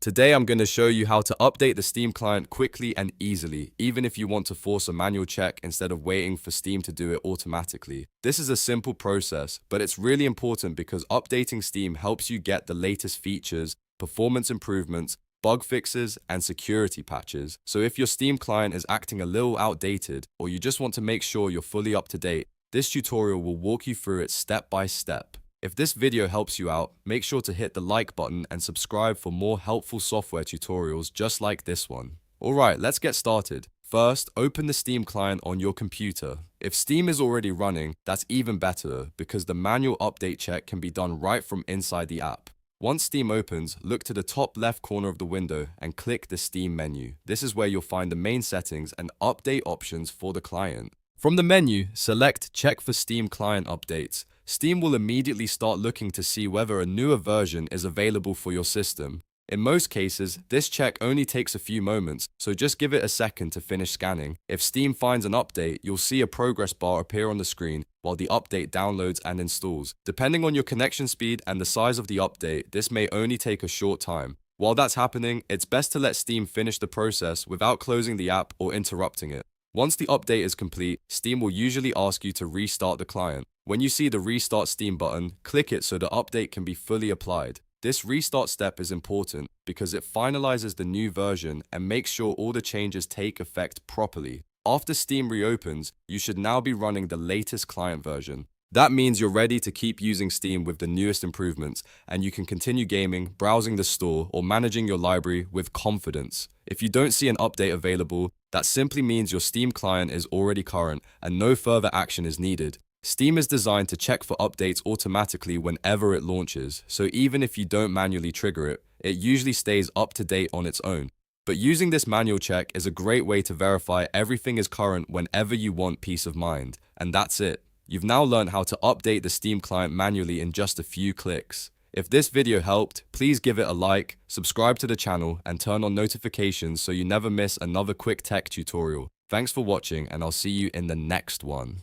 Today I'm going to show you how to update the Steam client quickly and easily, even if you want to force a manual check instead of waiting for Steam to do it automatically. This is a simple process, but it's really important because updating Steam helps you get the latest features, performance improvements, bug fixes, and security patches. So if your Steam client is acting a little outdated, or you just want to make sure you're fully up to date, this tutorial will walk you through it step by step. If this video helps you out, make sure to hit the like button and subscribe for more helpful software tutorials just like this one. Alright, let's get started. First, open the Steam client on your computer. If Steam is already running, that's even better because the manual update check can be done right from inside the app. Once Steam opens, look to the top left corner of the window and click the Steam menu. This is where you'll find the main settings and update options for the client. From the menu, select Check for Steam Client Updates. Steam will immediately start looking to see whether a newer version is available for your system. In most cases, this check only takes a few moments, so just give it a second to finish scanning. If Steam finds an update, you'll see a progress bar appear on the screen while the update downloads and installs. Depending on your connection speed and the size of the update, this may only take a short time. While that's happening, it's best to let Steam finish the process without closing the app or interrupting it. Once the update is complete, Steam will usually ask you to restart the client. When you see the Restart Steam button, click it so the update can be fully applied. This restart step is important because it finalizes the new version and makes sure all the changes take effect properly. After Steam reopens, you should now be running the latest client version. That means you're ready to keep using Steam with the newest improvements, and you can continue gaming, browsing the store, or managing your library with confidence. If you don't see an update available, that simply means your Steam client is already current and no further action is needed. Steam is designed to check for updates automatically whenever it launches, so even if you don't manually trigger it, it usually stays up to date on its own. But using this manual check is a great way to verify everything is current whenever you want peace of mind. And that's it. You've now learned how to update the Steam client manually in just a few clicks. If this video helped, please give it a like, subscribe to the channel, and turn on notifications so you never miss another quick tech tutorial. Thanks for watching, and I'll see you in the next one.